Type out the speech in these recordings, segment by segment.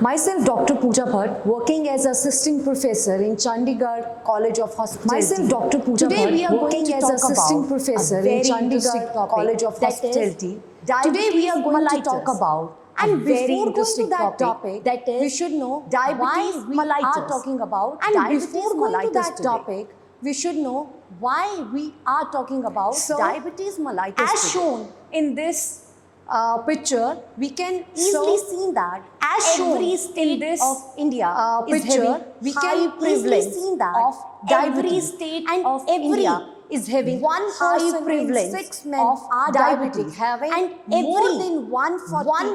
Myself, Dr. Pooja Bhatt, working as assistant professor in Chandigarh College of Hospitality. Myself, Dr. Pooja Today we Bhatt, are going working to as talk assistant about professor a in very interesting Chandigarh topic, College of that is Hospitality. Today we are going to Diabetes talk mellitus. about And a very before going to interesting that topic, that is we should know diabetes why we mellitus. are talking about And diabetes before going to mellitus that today. topic, we should know why we are talking about So, diabetes mellitus as today. shown in this picture, we can easily see that as shown every in state this of India is picture, having we high can easily prevalence see that of every diabetes state and of every India is having one high person in prevalence 6 men of are diabetic, diabetic, having and more every than one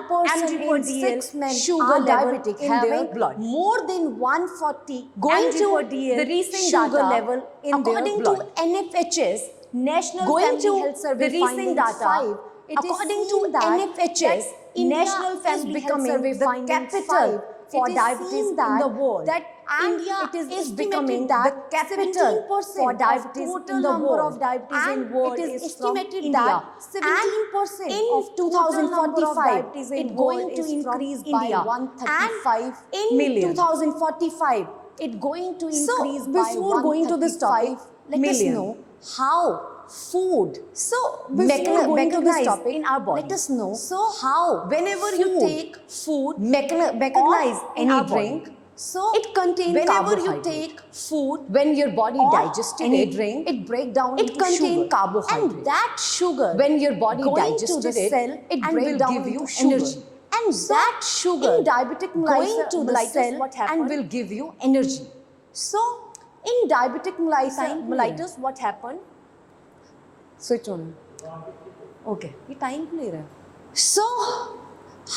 person in in 6 men sugar are level diabetic, in having their blood. more than 140 Going to mg/dl the recent sugar data level in their according blood. to NFHS National Going Family to Health Survey the recent findings data, 5, it is according seen to that NFHS India National is Family Health becoming Survey the findings capital 5, for it is diabetes seen in that the world. that And India it is estimated becoming that the capital 17% for diabetes of total in the number world. of diabetes And in world it is is estimated from that India. 17% in of total number of 2045 diabetes in it world going to is from increase India. by 135 And in million. 2045 it going to So, increase by before going to this topic, 135 let us million. know how food So, before going to this mechanized topic, in our body. let us know So how whenever you food take food mechanize in any our drink, body, so it contains whenever you carbohydrate. take food, When your body or digested any it, drink, it break down it into contain sugar, carbohydrate, and that sugar, when your body going digested to the it, cell, it and break will down give you into sugar. energy. And So, that sugar in diabetic going to the mellitus, cell what and happen? will give you energy. So in diabetic mellitus what happened? Switch on. Okay, ये time ले रहा है. So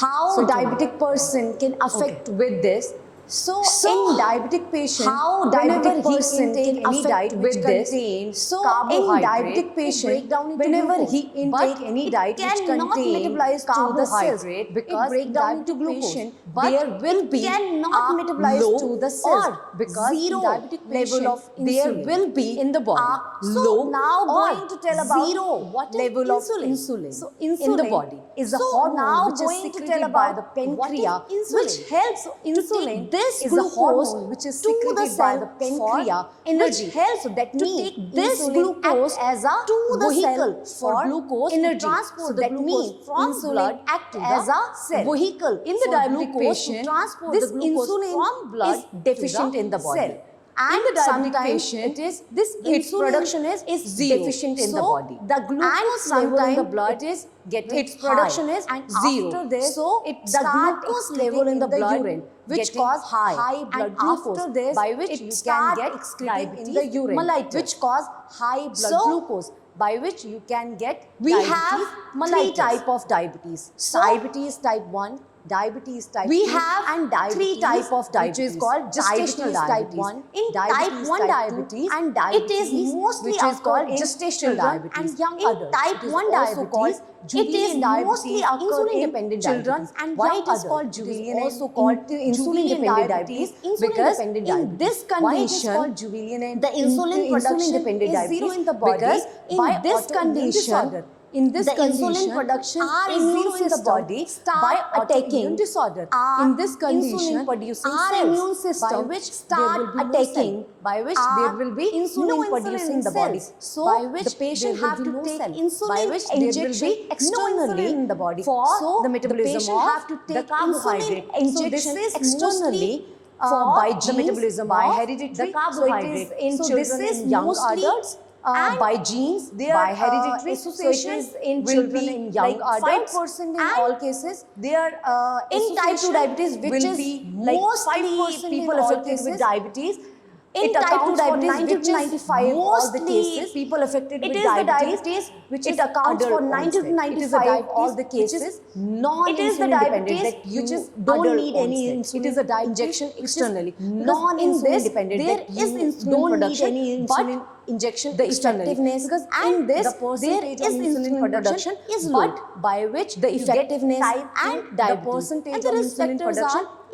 how Switch on. diabetic person can affect with this? So, So, in diabetic patient, how whenever diabetic he person intake can any affect diet with which this, contains so carbohydrate, in diabetic it patient, break down into whenever glucose. he intake But any it diet which cannot contain metabolize to the cells, carbohydrate, it because break in down into diabetic glucose. patient, But there will it be cannot a metabolize low to the cells, or because zero in diabetic level patient, of there insulin will be in the body. a So low now or going to tell about zero what level is of insulin. insulin So in the insulin body is a so hormone now which is going to secreted tell by about the what is pancreas, insulin, which helps insulin. this is a glucose hormone which is to the secreted by cell the for pancreas, energy. which helps So that to means take this insulin glucose act as a to the vehicle cell for for glucose energy. to transport So the that glucose means from insulin blood act to as the a cell. vehicle In the for diabetic glucose patient, to transport this the glucose insulin from blood is deficient to in the body. cell. And In the diabetic sometimes patient, it is this its insulin production is zero. deficient in the So, body. the glucose and level in the sometimes blood it is getting its production high. is and zero. After this, So, it the start glucose excreting level in the blood urine, which getting cause high blood and glucose. after this, by which it you can start get excreting in diabetes the urine, mellitus, which cause high blood So, glucose, by which you can get we diabetes have mellitus. three Type of diabetes. So, diabetes type 1, diabetes type we 2, have and diabetes three type of which is diabetes. called gestational Diabetes type diabetes. 1. In Diabetes type 1 type 2 diabetes, and it diabetes is mostly which is occur called in gestational children diabetes and young in adults. type It is 1 also diabetes called Julian diabetes mostly occur insulin in dependent children diabetes. and Why young it is called adults. It is Julian also and called insulin dependent diabetes? insulin Because dependent in diabetes. this Why it is condition called Julian and the insulin production dependent is diabetes? zero in the body. Because in by this autoimmune condition, disorder, in this the condition, insulin production our is immune zero in the system body start by attacking autoimmune disorder. our In this condition, insulin producing our cells, immune system by which start there will be no attacking, cell, by which our there will be insulin no producing insulin in the body. cells. So by which the patient there will have be to no take cell, insulin by which injection there will be externally no insulin in the body for so the metabolism patient of have to the take carbohydrate. insulin So this injection is externally mostly for by the genes, metabolism by of hereditary. the carbohydrate. So it is in So children this is and young mostly adults. and By genes, their, by hereditary association so it is in will children be and young like adults. 5% in and all cases. Their In type 2 association diabetes, which will is be like mostly 5% in people all affected cases. with diabetes. In It type 2 accounts for diabetes, 90 which to is 95 all the mostly cases. People affected it with is the diabetes, diabetes which it is accounts for adult 90 to onset. It is the 95 all the which is cases non it is the insulin dependent diabetes that you which is don't adult need any onset. insulin It is a diabetes injection which is externally. because Non in insulin this dependent there that is you insulin don't production, need any but insulin injection the externally. effectiveness Because and in this the percentage there of is insulin production is low. but by which The you get effectiveness type 2 and the diabetes. percentage And the of risk insulin factors production are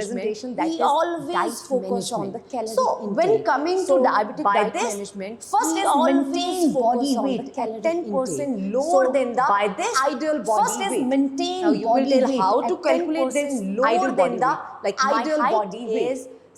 presentation, that we is always diet focus on management. the calorie So intake. when coming So to diabetic by diet this, management, we first is always maintain focus body on the weight at calorie 10% intake. lower So than the by this, ideal body first is weight. maintain Now you will body tell weight how to at calculate this 10% lower ideal than body the weight. like My ideal height body weight. is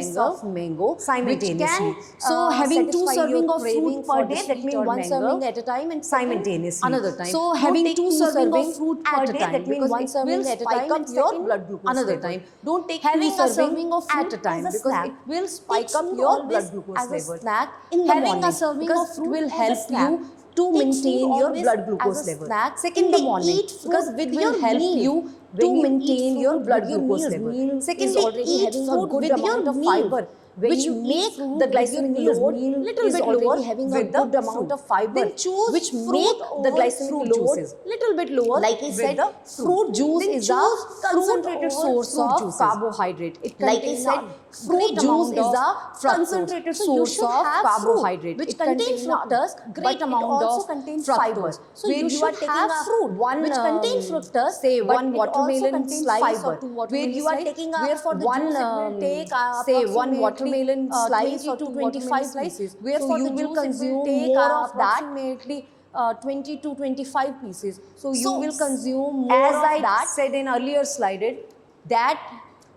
piece of mango simultaneously. which can So having 2 satisfy your serving of craving fruit for per the day, that sweet means or 1 mango serving at a time, and second, simultaneously. another time. So Don't having take 2 2 serving serving of fruit at per a day, time. that taking because one it serving will at a spike time, up and your second, blood glucose another level. time. Don't take Having two a serving serving of at fruit a time as a because snack. it will spike Take up fruit your always blood glucose as a level. snack in the Having morning, a serving because of fruit will as a help snack. you to Take maintain food your always blood as glucose a level. snack in Secondly, the morning, eat fruit because with will your help meal, you when to you maintain eat your fruit blood with your glucose meals, level. meal Secondly, is already eat having a fruit good with amount your of meal, fiber, when which you make eat fruit the with your glycemic meals, load meal little is bit already lower having a with the good amount fruit. of fiber, Then choose which fruit make the over glycemic fruit load juices. Little bit lower like I with said, the fruit juice Then is a choose concentrated fruit over source fruit of juices. carbohydrate. It Like I contains said, a fruit great juice amount is of a fructose, concentrated source should of have carbohydrate, fruit, which it contains contains fructose, great but it amount also of contains fructose. fiber. So Where you are taking have a fruit, one which contains fructose, say but one it also watermelon contains slice, fiber. or two Where watermelon you are slice, taking a where for the one juice it will take say one approximately, watermelon slice 20 or to two 25 watermelon slice, pieces. where So for you the will juice it will consume take more of that. approximately 20 to 25 pieces. So you So, will consume as more I of that. said in earlier slide, That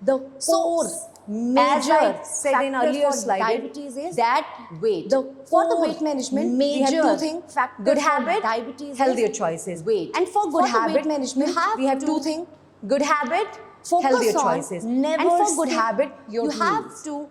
the core major said in factor earlier for slide diabetes is that weight. for the Core weight management, major we have two things: factor good for habit, diabetes healthier is choices. weight. And for good For the weight habit management, we have to two things: good habit, focus healthier on choices. never And for good skip habit, your you have meals. to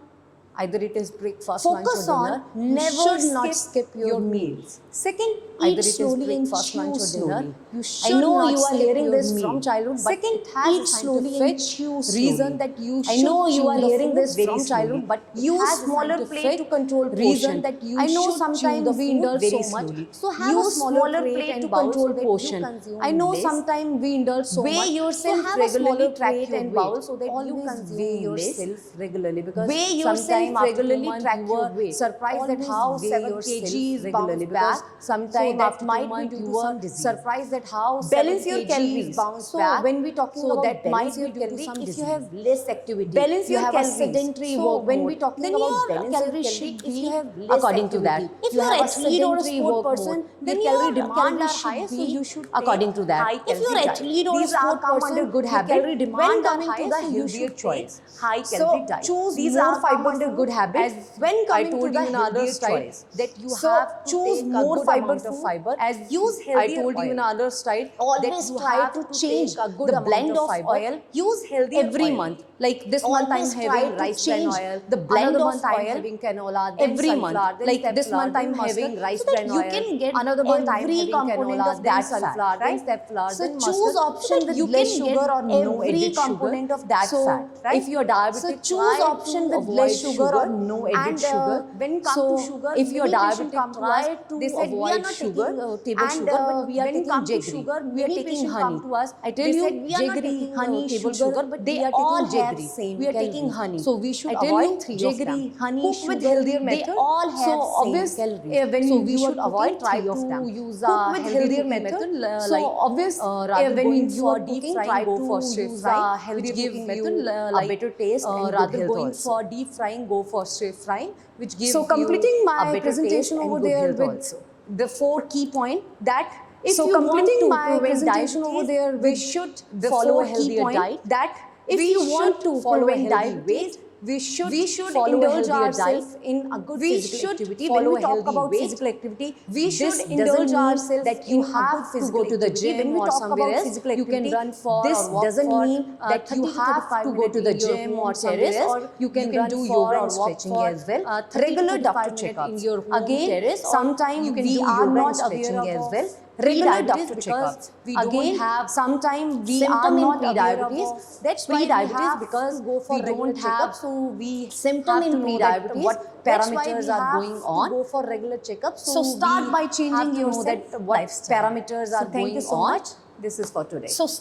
either it is breakfast, Focus lunch, or on dinner. never You should not skip skip your meals. meals. Second, Eat either it is slowly and breakfast, chew lunch, or dinner. slowly. You I should know not you are skip hearing your this meal. from childhood, but Second, it has eat a slowly scientific and chew reason slowly. that you I should know you chew are the hearing food this very from slowly. childhood, but it Use has a smaller plate scientific to control reason portion. that you I know should chew sometimes the we food indulge very so much, slowly. so have Use a smaller plate to and bowl control so that portion. you consume I know less. sometimes we indulge so Weigh much, yourself so have a regularly, smaller track plate your and weight. bowl so that you Always consume weigh less. yourself regularly, because Weigh yourself sometime after regularly, 2 months track you your were weight. surprised at Always how weigh 7 yourself kgs regularly, bounce because back. sometime So after that might 2 be months due you to were some disease. surprised at how Balance 7 your kgs calories. bounce So back. when we're talking So about that might balance be your due to calorie, some if disease. you have less activity, Balance you your have calories. a sedentary So work when mode, we're talking then about your balance your calories calorie, should if be you have less according to that. activity, If you you're have a athlete or a sedentary sport work person, mode, then your your calorie calorie demand are should higher, so be you should according to that. high If you're calorie athlete diet. or a These are sport come person, under good your habit. calorie demand When are coming to higher, the so you healthier should choice, take high so calorie diet. choose These more are come fiber under food, good habit. as When I coming told to you the in other healthier slide choice, that you so have to choose take a more good fiber amount of food, fiber, as use I healthier told you in oil. other slide that Always you try have to to change take a good the amount blend of of fiber. oil Use healthier every oil. month. Like this month I'm Always try having to rice bran change oil, the blend another of month I'm oil having canola, then every month. sunflower, then Like this stepflower, month then I'm mustard, having rice so that bran you oil. can get Another month I'm every having component canola, of then that sunflower, fat, then right? stepflower, So then choose mustard, option so that with you less can sugar get or no every added sugar. component of that So fat, right? if you're diabetic, So choose try option to with less avoid sugar or no added and sugar. when come So to sugar, if you're many patients diabetic, come to us, try to they said we are avoid not sugar, taking table and sugar, but we are when taking come to jaggery. sugar, we are Many taking patients honey. come to us, I tell they you, said we are not jaggery, taking honey, table sugar, sugar, but they we are all taking have jaggery. same We are calorie. taking honey. So we should I tell avoid you, three of jaggery, them. honey, Cook sugar, with healthier they method. all have So same obvious, calories. when So you we should avoid try three of to them. use Cook a with healthier healthier method. method. So obvious, Rather when going you for are deep cooking, frying, try go to for stir use frying, a healthier which gives cooking you method, a like better taste and good rather health going also. for deep frying, go for stir frying, which gives So completing you my a better presentation taste over and good there health with also. the 4 key points that if So you want completing to my prevent presentation diabetes, over there we with should the follow a 4 key healthier point diet. that If we you should want to follow a prevent healthy diabetes, weight, we should follow a indulge healthier ourselves diet, in a good we physical should activity. follow When we a talk healthy about weight, physical activity, we this should doesn't indulge mean ourselves that you in a have good to physical go to the activity. gym When we or talk somewhere about else. physical You activity, can run for this or walk doesn't for mean that 30 you to have 35 to go to the minutes in your gym home or somewhere terrace, else, or you can do run yoga for and or walk stretching for as well. 30 to Regular 35 doctor minutes checkups. in your home Again, terrace, or sometimes you can we do are yoga and not stretching aware as of well. regular Pre-diabetes, doctor because checkups. we Again, don't have sometimes we are symptom in not aware pre-diabetes. of That's why we pre-diabetes have because to go for we regular don't have checkup. So we symptom have in to know that pre-diabetes. what That's why parameters we are have going to on. go for regular checkup. So start by changing have to know yourself that what lifestyle. parameters So are thank going you so on. much. This is for today. So